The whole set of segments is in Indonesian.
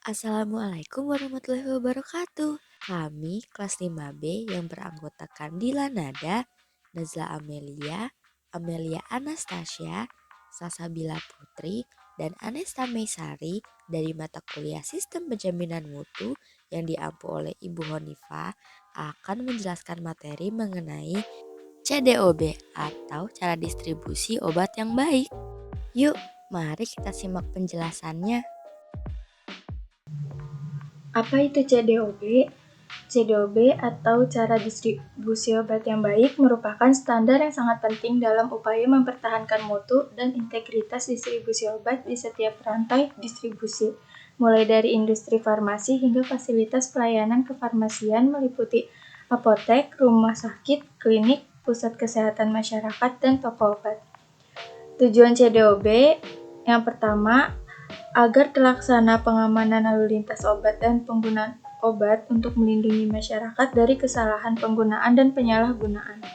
Assalamualaikum warahmatullahi wabarakatuh. Kami kelas 5B yang beranggotakan Dila Nada, Nazla Amelia, Amelia Anastasia, Salsabila Putri, dan Anesta Meisari dari mata kuliah Sistem Penjaminan Mutu yang diampu oleh Ibu Honifah akan menjelaskan materi mengenai CDOB atau cara distribusi obat yang baik. Yuk, mari kita simak penjelasannya. Apa itu CDOB? CDOB atau cara distribusi obat yang baik merupakan standar yang sangat penting dalam upaya mempertahankan mutu dan integritas distribusi obat di setiap rantai distribusi, mulai dari industri farmasi hingga fasilitas pelayanan kefarmasian meliputi apotek, rumah sakit, klinik, pusat kesehatan masyarakat, dan toko obat. Tujuan CDOB yang pertama, agar terlaksana pengamanan lalu lintas obat dan penggunaan obat untuk melindungi masyarakat dari kesalahan penggunaan dan penyalahgunaan.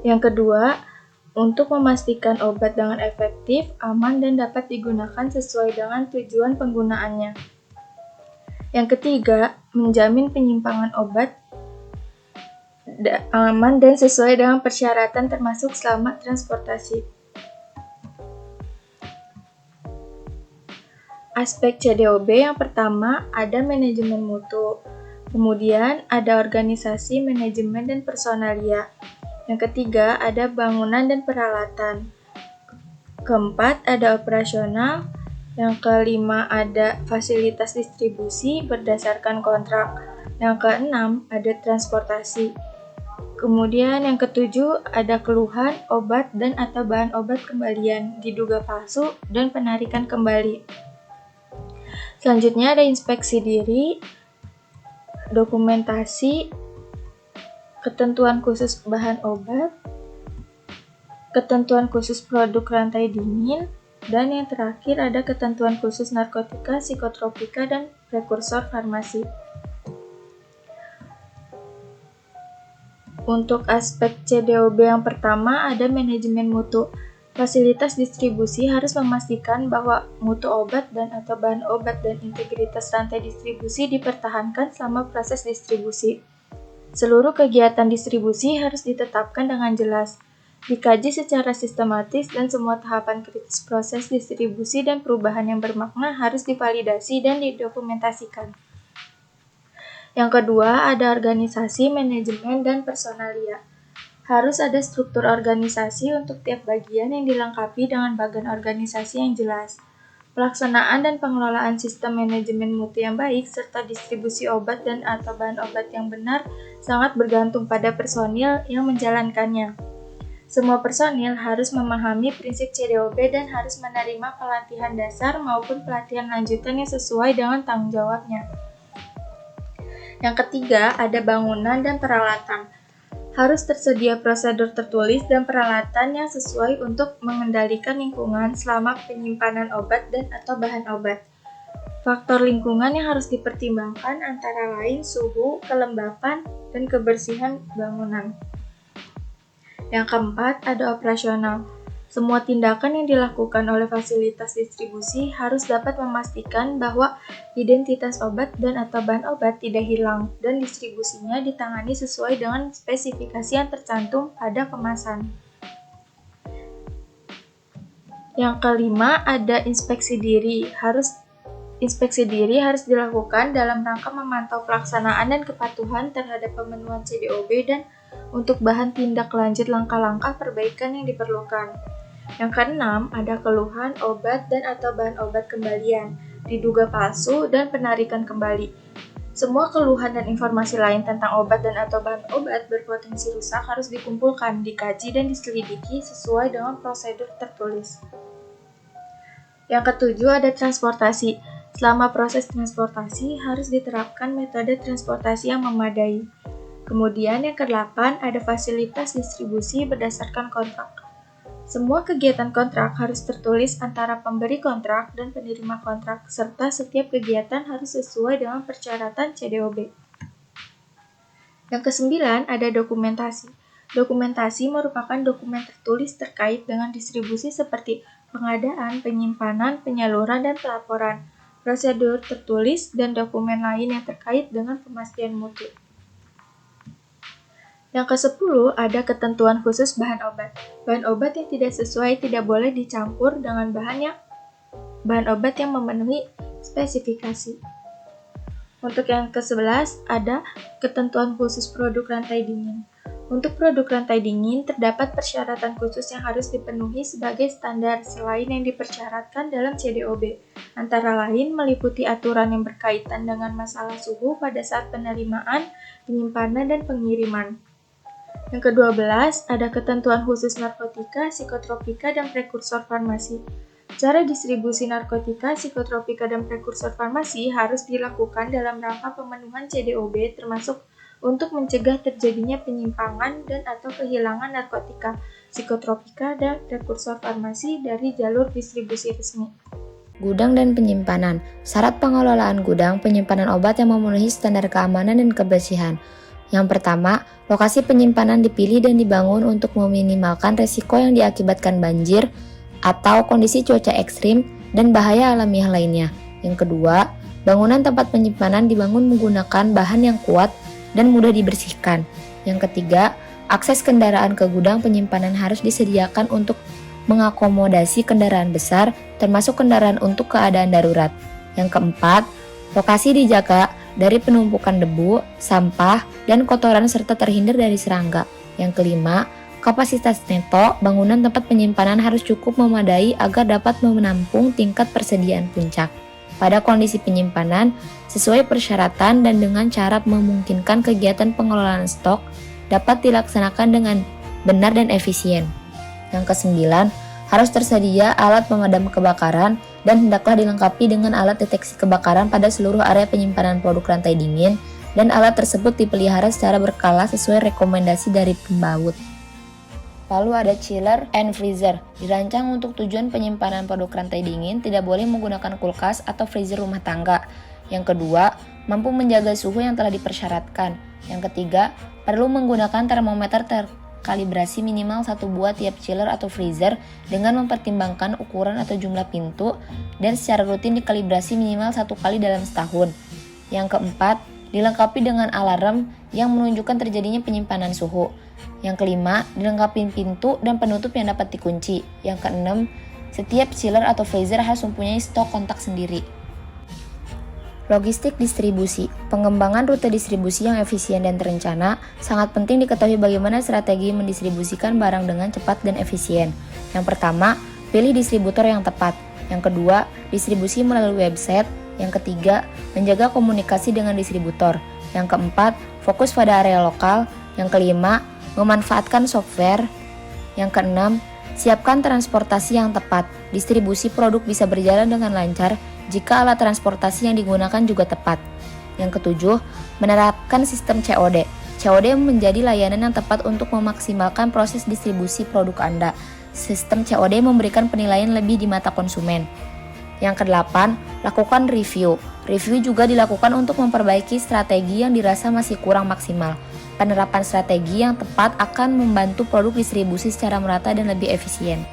Yang kedua, untuk memastikan obat dengan efektif, aman, dan dapat digunakan sesuai dengan tujuan penggunaannya. Yang ketiga, menjamin penyimpangan obat aman dan sesuai dengan persyaratan termasuk selama transportasi. Aspek CDOB yang pertama ada manajemen mutu, kemudian ada organisasi, manajemen, dan personalia. Yang ketiga ada bangunan dan peralatan. Keempat ada operasional. Yang kelima ada fasilitas distribusi berdasarkan kontrak. Yang keenam ada transportasi. Kemudian yang ketujuh ada keluhan, obat, dan atau bahan obat kembalian, diduga palsu, dan penarikan kembali. Selanjutnya ada inspeksi diri, dokumentasi, ketentuan khusus bahan obat, ketentuan khusus produk rantai dingin, dan yang terakhir ada ketentuan khusus narkotika, psikotropika, dan prekursor farmasi. Untuk aspek CDOB yang pertama ada manajemen mutu. Fasilitas distribusi harus memastikan bahwa mutu obat dan atau bahan obat dan integritas rantai distribusi dipertahankan selama proses distribusi. Seluruh kegiatan distribusi harus ditetapkan dengan jelas, dikaji secara sistematis, dan semua tahapan kritis proses distribusi dan perubahan yang bermakna harus divalidasi dan didokumentasikan. Yang kedua, ada organisasi, manajemen, dan personalia. Harus ada struktur organisasi untuk tiap bagian yang dilengkapi dengan bagian organisasi yang jelas. Pelaksanaan dan pengelolaan sistem manajemen mutu yang baik serta distribusi obat dan atau bahan obat yang benar sangat bergantung pada personil yang menjalankannya. Semua personil harus memahami prinsip CDOB dan harus menerima pelatihan dasar maupun pelatihan lanjutan yang sesuai dengan tanggung jawabnya. Yang ketiga, ada bangunan dan peralatan. Harus tersedia prosedur tertulis dan peralatan yang sesuai untuk mengendalikan lingkungan selama penyimpanan obat dan atau bahan obat. Faktor lingkungan yang harus dipertimbangkan antara lain suhu, kelembapan, dan kebersihan bangunan. Yang keempat, ada operasional. Semua tindakan yang dilakukan oleh fasilitas distribusi harus dapat memastikan bahwa identitas obat dan atau bahan obat tidak hilang dan distribusinya ditangani sesuai dengan spesifikasi yang tercantum pada kemasan. Yang kelima, ada inspeksi diri. Inspeksi diri harus dilakukan dalam rangka memantau pelaksanaan dan kepatuhan terhadap pemenuhan CDOB dan untuk bahan tindak lanjut langkah-langkah perbaikan yang diperlukan. Yang keenam, ada keluhan obat dan atau bahan obat kembalian, diduga palsu, dan penarikan kembali. Semua keluhan dan informasi lain tentang obat dan atau bahan obat berpotensi rusak harus dikumpulkan, dikaji, dan diselidiki sesuai dengan prosedur tertulis. Yang ketujuh, ada transportasi. Selama proses transportasi, harus diterapkan metode transportasi yang memadai. Kemudian yang kedelapan, ada fasilitas distribusi berdasarkan kontrak. Semua kegiatan kontrak harus tertulis antara pemberi kontrak dan penerima kontrak, serta setiap kegiatan harus sesuai dengan persyaratan CDOB. Yang kesembilan, ada dokumentasi. Dokumentasi merupakan dokumen tertulis terkait dengan distribusi seperti pengadaan, penyimpanan, penyaluran, dan pelaporan. prosedur tertulis, dan dokumen lain yang terkait dengan pemastian mutu. Yang ke-10 ada ketentuan khusus bahan obat. Bahan obat yang tidak sesuai tidak boleh dicampur dengan bahan obat yang memenuhi spesifikasi. Untuk yang ke-11 ada ketentuan khusus produk rantai dingin. Untuk produk rantai dingin terdapat persyaratan khusus yang harus dipenuhi sebagai standar selain yang dipersyaratkan dalam CDOB. Antara lain meliputi aturan yang berkaitan dengan masalah suhu pada saat penerimaan, penyimpanan, dan pengiriman. Yang ke-12 ada ketentuan khusus narkotika, psikotropika, dan prekursor farmasi. Cara distribusi narkotika, psikotropika, dan prekursor farmasi harus dilakukan dalam rangka pemenuhan CDOB termasuk untuk mencegah terjadinya penyimpangan dan atau kehilangan narkotika, psikotropika, dan prekursor farmasi dari jalur distribusi resmi. Gudang dan penyimpanan. Syarat pengelolaan gudang penyimpanan obat yang memenuhi standar keamanan dan kebersihan. Yang pertama, lokasi penyimpanan dipilih dan dibangun untuk meminimalkan resiko yang diakibatkan banjir atau kondisi cuaca ekstrim dan bahaya alamiah lainnya. Yang kedua, bangunan tempat penyimpanan dibangun menggunakan bahan yang kuat dan mudah dibersihkan. Yang ketiga, akses kendaraan ke gudang penyimpanan harus disediakan untuk mengakomodasi kendaraan besar, termasuk kendaraan untuk keadaan darurat. Yang keempat, lokasi dijaga dari penumpukan debu, sampah, dan kotoran serta terhindar dari serangga. Yang kelima, kapasitas neto bangunan tempat penyimpanan harus cukup memadai agar dapat menampung tingkat persediaan puncak pada kondisi penyimpanan sesuai persyaratan dan dengan cara memungkinkan kegiatan pengelolaan stok dapat dilaksanakan dengan benar dan efisien. Yang kesembilan, harus tersedia alat pemadam kebakaran dan hendaklah dilengkapi dengan alat deteksi kebakaran pada seluruh area penyimpanan produk rantai dingin dan alat tersebut dipelihara secara berkala sesuai rekomendasi dari pembaut. Lalu ada chiller and freezer. Dirancang untuk tujuan penyimpanan produk rantai dingin, tidak boleh menggunakan kulkas atau freezer rumah tangga. Yang kedua, mampu menjaga suhu yang telah dipersyaratkan. Yang ketiga, perlu menggunakan termometer terkalibrasi minimal 1 buah tiap chiller atau freezer dengan mempertimbangkan ukuran atau jumlah pintu dan secara rutin dikalibrasi minimal 1 kali dalam setahun. Yang keempat, dilengkapi dengan alarm yang menunjukkan terjadinya penyimpanan suhu. Yang kelima, dilengkapi pintu dan penutup yang dapat dikunci. Yang keenam, setiap chiller atau freezer harus mempunyai stok kontak sendiri. Logistik distribusi. Pengembangan rute distribusi yang efisien dan terencana sangat penting diketahui bagaimana strategi mendistribusikan barang dengan cepat dan efisien. Yang pertama, pilih distributor yang tepat. Yang kedua, distribusi melalui website. Yang ketiga, menjaga komunikasi dengan distributor. Yang keempat, fokus pada area lokal. Yang kelima, memanfaatkan software. Yang keenam, siapkan transportasi yang tepat. Distribusi produk bisa berjalan dengan lancar jika alat transportasi yang digunakan juga tepat. Yang ketujuh, menerapkan sistem COD. COD menjadi layanan yang tepat untuk memaksimalkan proses distribusi produk Anda. Sistem COD memberikan penilaian lebih di mata konsumen. Yang kedelapan, lakukan review. Review juga dilakukan untuk memperbaiki strategi yang dirasa masih kurang maksimal. Penerapan strategi yang tepat akan membantu produk distribusi secara merata dan lebih efisien.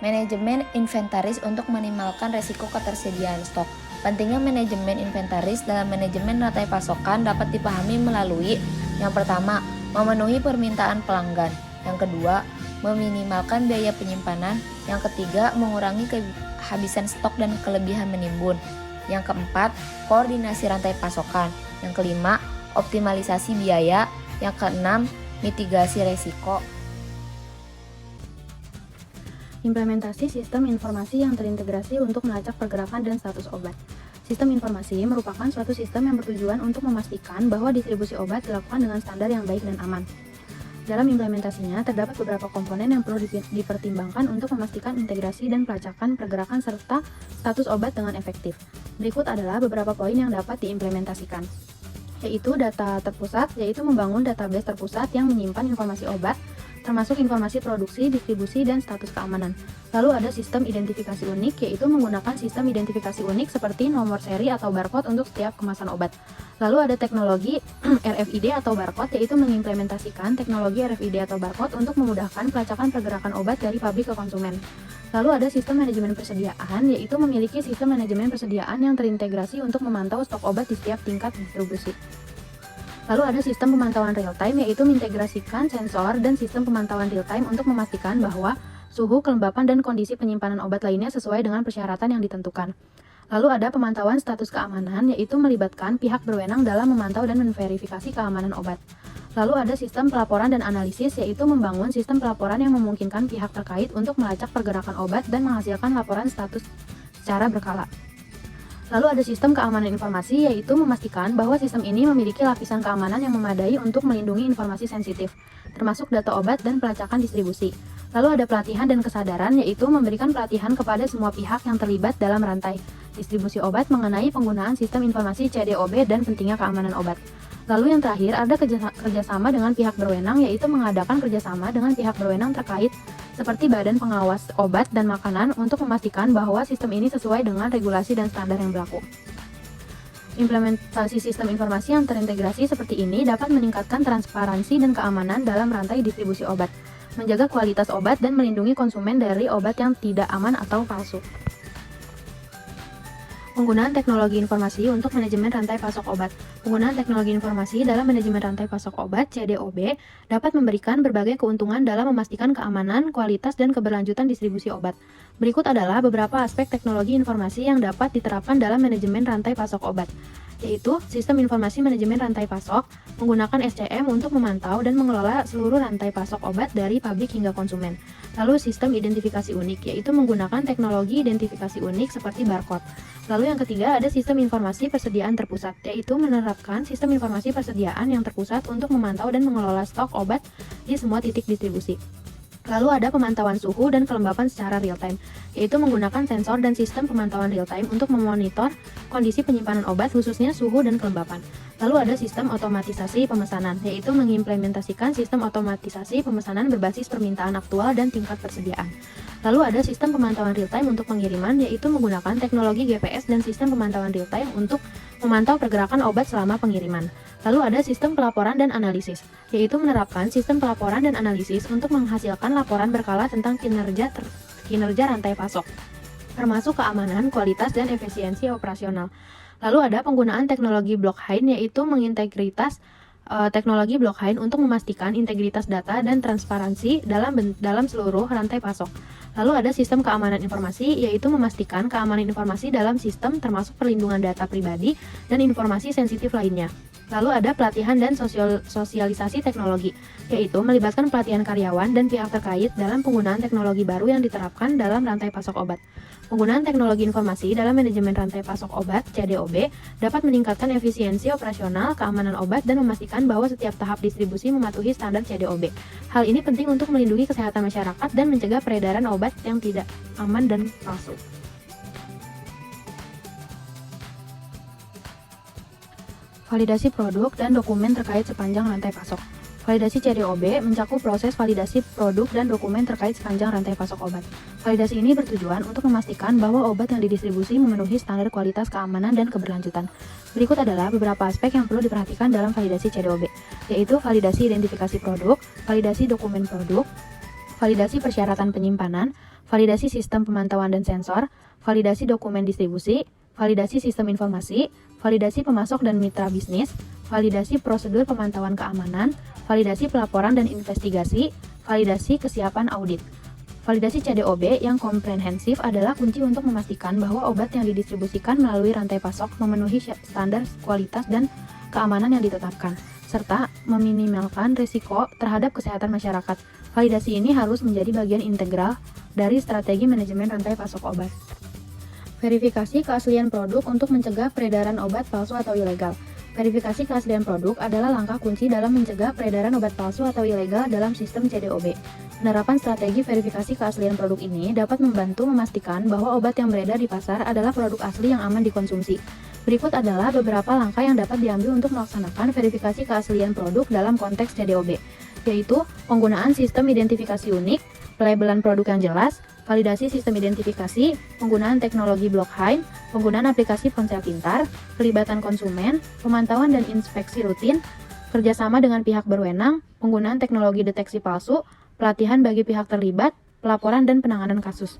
Manajemen inventaris untuk meminimalkan resiko ketersediaan stok. Pentingnya manajemen inventaris dalam manajemen rantai pasokan dapat dipahami melalui yang pertama, memenuhi permintaan pelanggan. Yang kedua, meminimalkan biaya penyimpanan. Yang ketiga, mengurangi kehabisan stok dan kelebihan menimbun. Yang keempat, koordinasi rantai pasokan. Yang kelima, optimalisasi biaya. Yang keenam, mitigasi resiko. Implementasi sistem informasi yang terintegrasi untuk melacak pergerakan dan status obat. Sistem informasi merupakan suatu sistem yang bertujuan untuk memastikan bahwa distribusi obat dilakukan dengan standar yang baik dan aman. Dalam implementasinya, terdapat beberapa komponen yang perlu dipertimbangkan untuk memastikan integrasi dan pelacakan pergerakan serta status obat dengan efektif. Berikut adalah beberapa poin yang dapat diimplementasikan, yaitu data terpusat, yaitu membangun database terpusat yang menyimpan informasi obat, termasuk informasi produksi, distribusi, dan status keamanan. Lalu ada sistem identifikasi unik, yaitu menggunakan sistem identifikasi unik seperti nomor seri atau barcode untuk setiap kemasan obat. Lalu ada teknologi RFID atau barcode, yaitu mengimplementasikan teknologi RFID atau barcode untuk memudahkan pelacakan pergerakan obat dari pabrik ke konsumen. Lalu ada sistem manajemen persediaan, yaitu memiliki sistem manajemen persediaan yang terintegrasi untuk memantau stok obat di setiap tingkat distribusi. Lalu ada sistem pemantauan real time, yaitu mengintegrasikan sensor dan sistem pemantauan real time untuk memastikan bahwa suhu, kelembapan, dan kondisi penyimpanan obat lainnya sesuai dengan persyaratan yang ditentukan. Lalu ada pemantauan status keamanan, yaitu melibatkan pihak berwenang dalam memantau dan memverifikasi keamanan obat. Lalu ada sistem pelaporan dan analisis, yaitu membangun sistem pelaporan yang memungkinkan pihak terkait untuk melacak pergerakan obat dan menghasilkan laporan status secara berkala. Lalu ada sistem keamanan informasi, yaitu memastikan bahwa sistem ini memiliki lapisan keamanan yang memadai untuk melindungi informasi sensitif, termasuk data obat dan pelacakan distribusi. Lalu ada pelatihan dan kesadaran, yaitu memberikan pelatihan kepada semua pihak yang terlibat dalam rantai distribusi obat mengenai penggunaan sistem informasi CDOB dan pentingnya keamanan obat. Lalu yang terakhir ada kerjasama dengan pihak berwenang, yaitu mengadakan kerjasama dengan pihak berwenang terkait seperti Badan Pengawas Obat dan Makanan untuk memastikan bahwa sistem ini sesuai dengan regulasi dan standar yang berlaku. Implementasi sistem informasi yang terintegrasi seperti ini dapat meningkatkan transparansi dan keamanan dalam rantai distribusi obat, menjaga kualitas obat, dan melindungi konsumen dari obat yang tidak aman atau palsu. Penggunaan teknologi informasi untuk manajemen rantai pasok obat. Penggunaan teknologi informasi dalam manajemen rantai pasok obat (CDOB) dapat memberikan berbagai keuntungan dalam memastikan keamanan, kualitas, dan keberlanjutan distribusi obat. Berikut adalah beberapa aspek teknologi informasi yang dapat diterapkan dalam manajemen rantai pasok obat, yaitu sistem informasi manajemen rantai pasok, menggunakan SCM untuk memantau dan mengelola seluruh rantai pasok obat dari pabrik hingga konsumen. Lalu sistem identifikasi unik, yaitu menggunakan teknologi identifikasi unik seperti barcode. Lalu yang ketiga ada sistem informasi persediaan terpusat, yaitu menerapkan sistem informasi persediaan yang terpusat untuk memantau dan mengelola stok obat di semua titik distribusi. Lalu ada pemantauan suhu dan kelembapan secara real time, yaitu menggunakan sensor dan sistem pemantauan real time untuk memonitor kondisi penyimpanan obat khususnya suhu dan kelembapan. Lalu ada sistem otomatisasi pemesanan, yaitu mengimplementasikan sistem otomatisasi pemesanan berbasis permintaan aktual dan tingkat persediaan. Lalu ada sistem pemantauan real time untuk pengiriman, yaitu menggunakan teknologi GPS dan sistem pemantauan real time untuk memantau pergerakan obat selama pengiriman. Lalu ada sistem pelaporan dan analisis, yaitu menerapkan sistem pelaporan dan analisis untuk menghasilkan laporan berkala tentang kinerja rantai pasok, termasuk keamanan, kualitas, dan efisiensi operasional. Lalu ada penggunaan teknologi blockchain, yaitu mengintegritas teknologi blockchain untuk memastikan integritas data dan transparansi dalam seluruh rantai pasok. Lalu ada sistem keamanan informasi, yaitu memastikan keamanan informasi dalam sistem termasuk perlindungan data pribadi dan informasi sensitif lainnya. Lalu ada pelatihan dan sosialisasi teknologi, yaitu melibatkan pelatihan karyawan dan pihak terkait dalam penggunaan teknologi baru yang diterapkan dalam rantai pasok obat. Penggunaan teknologi informasi dalam manajemen rantai pasok obat (CDOB) dapat meningkatkan efisiensi operasional, keamanan obat, dan memastikan bahwa setiap tahap distribusi mematuhi standar CDOB. Hal ini penting untuk melindungi kesehatan masyarakat dan mencegah peredaran obat yang tidak aman dan palsu. Validasi produk dan dokumen terkait sepanjang rantai pasok. Validasi CDOB mencakup proses validasi produk dan dokumen terkait sepanjang rantai pasok obat. Validasi ini bertujuan untuk memastikan bahwa obat yang didistribusi memenuhi standar kualitas, keamanan, dan keberlanjutan. Berikut adalah beberapa aspek yang perlu diperhatikan dalam validasi CDOB, yaitu validasi identifikasi produk, validasi dokumen produk, validasi persyaratan penyimpanan, validasi sistem pemantauan dan sensor, validasi dokumen distribusi, validasi sistem informasi, validasi pemasok dan mitra bisnis, validasi prosedur pemantauan keamanan, validasi pelaporan dan investigasi, validasi kesiapan audit. Validasi CDOB yang komprehensif adalah kunci untuk memastikan bahwa obat yang didistribusikan melalui rantai pasok memenuhi standar kualitas dan keamanan yang ditetapkan, serta meminimalkan risiko terhadap kesehatan masyarakat. Validasi ini harus menjadi bagian integral dari strategi manajemen rantai pasok obat. Verifikasi keaslian produk untuk mencegah peredaran obat palsu atau ilegal. Verifikasi keaslian produk adalah langkah kunci dalam mencegah peredaran obat palsu atau ilegal dalam sistem CDOB. Penerapan strategi verifikasi keaslian produk ini dapat membantu memastikan bahwa obat yang beredar di pasar adalah produk asli yang aman dikonsumsi. Berikut adalah beberapa langkah yang dapat diambil untuk melaksanakan verifikasi keaslian produk dalam konteks CDOB, yaitu penggunaan sistem identifikasi unik, pelabelan produk yang jelas, validasi sistem identifikasi, penggunaan teknologi blockchain, penggunaan aplikasi ponsel pintar, pelibatan konsumen, pemantauan dan inspeksi rutin, kerjasama dengan pihak berwenang, penggunaan teknologi deteksi palsu, pelatihan bagi pihak terlibat, pelaporan dan penanganan kasus.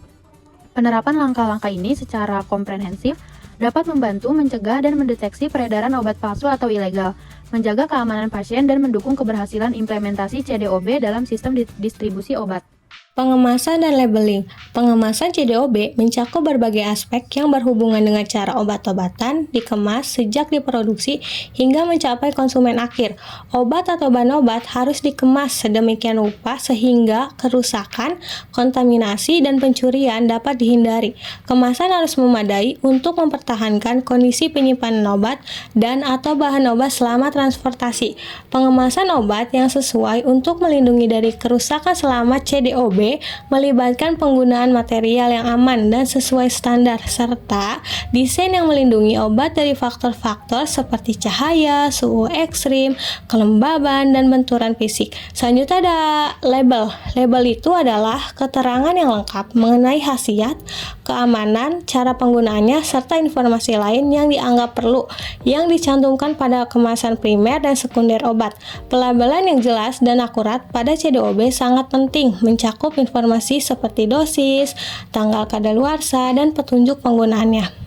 Penerapan langkah-langkah ini secara komprehensif dapat membantu mencegah dan mendeteksi peredaran obat palsu atau ilegal, menjaga keamanan pasien, dan mendukung keberhasilan implementasi CDOB dalam sistem distribusi obat. Pengemasan dan labeling. Pengemasan CDOB mencakup berbagai aspek yang berhubungan dengan cara obat-obatan dikemas sejak diproduksi hingga mencapai konsumen akhir. Obat atau bahan obat harus dikemas sedemikian rupa sehingga kerusakan, kontaminasi, dan pencurian dapat dihindari. Kemasan harus memadai untuk mempertahankan kondisi penyimpanan obat dan atau bahan obat selama transportasi. Pengemasan obat yang sesuai untuk melindungi dari kerusakan selama CDOB melibatkan penggunaan material yang aman dan sesuai standar serta desain yang melindungi obat dari faktor-faktor seperti cahaya, suhu ekstrim, kelembaban, dan benturan fisik. Selanjutnya ada label. Label itu adalah keterangan yang lengkap mengenai khasiat, keamanan, cara penggunaannya, serta informasi lain yang dianggap perlu yang dicantumkan pada kemasan primer dan sekunder obat. Pelabelan yang jelas dan akurat pada CDOB sangat penting, mencakup informasi seperti dosis, tanggal kadaluarsa, dan petunjuk penggunaannya.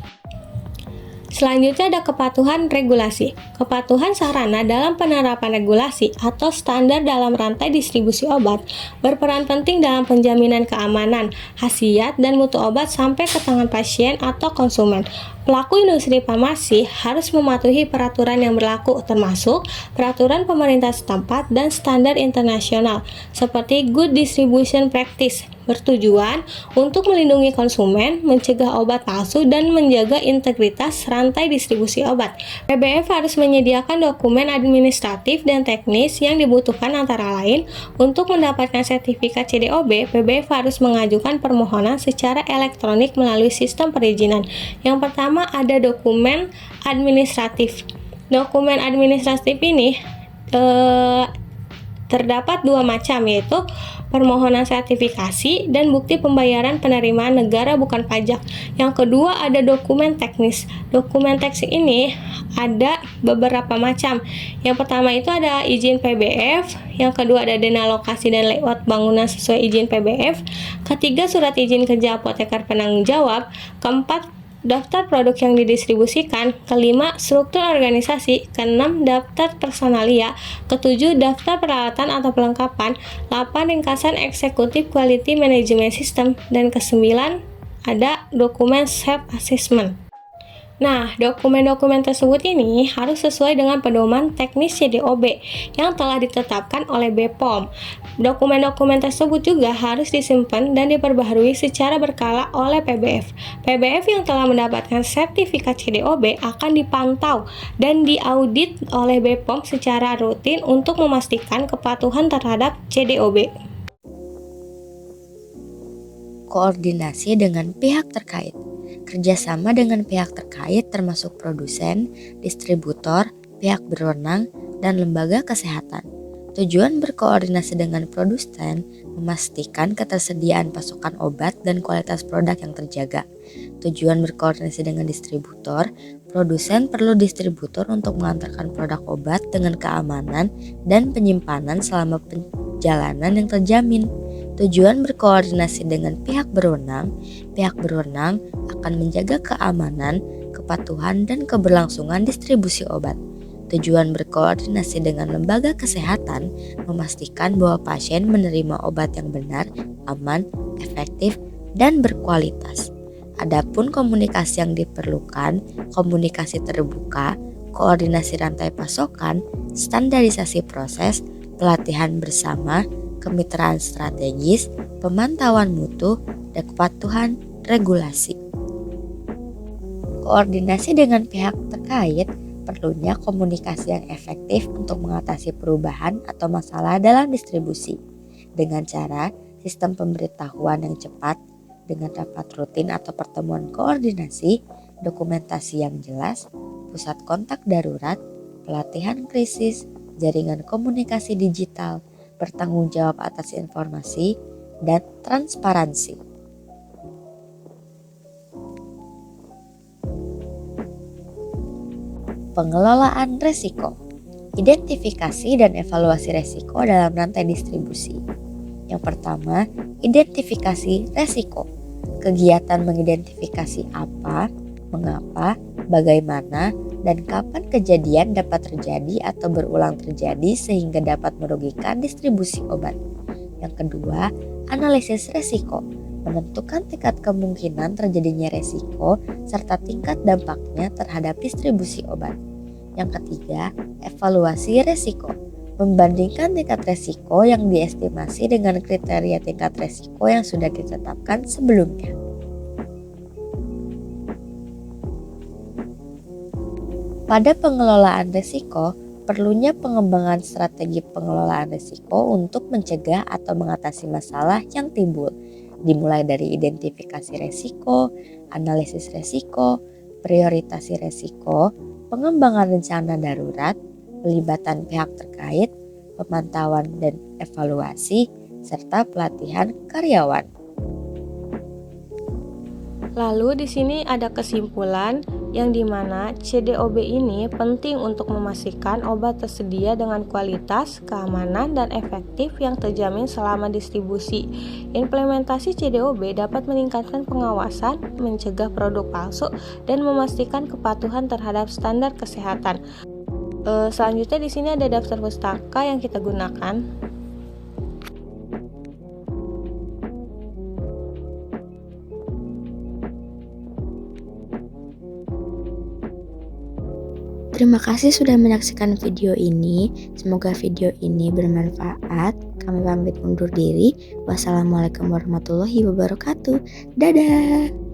Selanjutnya ada kepatuhan regulasi. Kepatuhan sarana dalam penerapan regulasi atau standar dalam rantai distribusi obat berperan penting dalam penjaminan keamanan, khasiat, dan mutu obat sampai ke tangan pasien atau konsumen. Pelaku industri farmasi harus mematuhi peraturan yang berlaku termasuk peraturan pemerintah setempat dan standar internasional seperti Good Distribution Practice bertujuan untuk melindungi konsumen, mencegah obat palsu, dan menjaga integritas rantai distribusi obat. PBF harus menyediakan dokumen administratif dan teknis yang dibutuhkan antara lain untuk mendapatkan sertifikat CDOB. PBF harus mengajukan permohonan secara elektronik melalui sistem perizinan. Yang pertama ada dokumen administratif. Dokumen administratif ini terdapat dua macam, yaitu permohonan sertifikasi dan bukti pembayaran penerimaan negara bukan pajak. Yang kedua ada dokumen teknis. Dokumen teknis ini ada beberapa macam. Yang pertama itu ada izin PBF, yang kedua ada dana lokasi dan layout bangunan sesuai izin PBF, ketiga surat izin kerja apoteker penanggung jawab, keempat daftar produk yang didistribusikan, kelima struktur organisasi, keenam daftar personalia, ketujuh daftar peralatan atau perlengkapan, 8 ringkasan eksekutif quality management system, dan kesembilan ada dokumen self assessment. Nah, dokumen-dokumen tersebut ini harus sesuai dengan pedoman teknis CDOB yang telah ditetapkan oleh BPOM. Dokumen-dokumen tersebut juga harus disimpan dan diperbaharui secara berkala oleh PBF. PBF yang telah mendapatkan sertifikat CDOB akan dipantau dan diaudit oleh BPOM secara rutin untuk memastikan kepatuhan terhadap CDOB. Koordinasi dengan pihak terkait. Kerjasama dengan pihak terkait termasuk produsen, distributor, pihak berwenang, dan lembaga kesehatan. Tujuan berkoordinasi dengan produsen memastikan ketersediaan pasokan obat dan kualitas produk yang terjaga. Tujuan berkoordinasi dengan distributor, produsen perlu distributor untuk mengantarkan produk obat dengan keamanan dan penyimpanan selama perjalanan yang terjamin. Tujuan berkoordinasi dengan pihak berwenang akan menjaga keamanan, kepatuhan, dan keberlangsungan distribusi obat. Tujuan berkoordinasi dengan lembaga kesehatan memastikan bahwa pasien menerima obat yang benar, aman, efektif, dan berkualitas. Adapun komunikasi yang diperlukan, komunikasi terbuka, koordinasi rantai pasokan, standarisasi proses, pelatihan bersama, kemitraan strategis, pemantauan mutu, dan kepatuhan regulasi. Koordinasi dengan pihak terkait perlunya komunikasi yang efektif untuk mengatasi perubahan atau masalah dalam distribusi dengan cara sistem pemberitahuan yang cepat dengan rapat rutin atau pertemuan koordinasi, dokumentasi yang jelas, pusat kontak darurat, pelatihan krisis, jaringan komunikasi digital, bertanggung jawab atas informasi, dan transparansi. Pengelolaan resiko. Identifikasi dan evaluasi resiko dalam rantai distribusi. Yang pertama, identifikasi resiko. Kegiatan mengidentifikasi apa, mengapa, bagaimana, dan kapan kejadian dapat terjadi atau berulang terjadi sehingga dapat merugikan distribusi obat. Yang kedua, analisis resiko, menentukan tingkat kemungkinan terjadinya resiko serta tingkat dampaknya terhadap distribusi obat. Yang ketiga, evaluasi resiko, membandingkan tingkat resiko yang diestimasi dengan kriteria tingkat resiko yang sudah ditetapkan sebelumnya. Pada pengelolaan risiko, perlunya pengembangan strategi pengelolaan risiko untuk mencegah atau mengatasi masalah yang timbul, dimulai dari identifikasi risiko, analisis risiko, prioritasi risiko, pengembangan rencana darurat, pelibatan pihak terkait, pemantauan dan evaluasi, serta pelatihan karyawan. Lalu di sini ada kesimpulan yang dimana CDOB ini penting untuk memastikan obat tersedia dengan kualitas, keamanan, dan efektif yang terjamin selama distribusi. Implementasi CDOB dapat meningkatkan pengawasan, mencegah produk palsu, dan memastikan kepatuhan terhadap standar kesehatan. Selanjutnya di sini ada daftar pustaka yang kita gunakan. Terima kasih sudah menyaksikan video ini. Semoga video ini bermanfaat. Kami pamit undur diri. Wassalamualaikum warahmatullahi wabarakatuh. Dadah.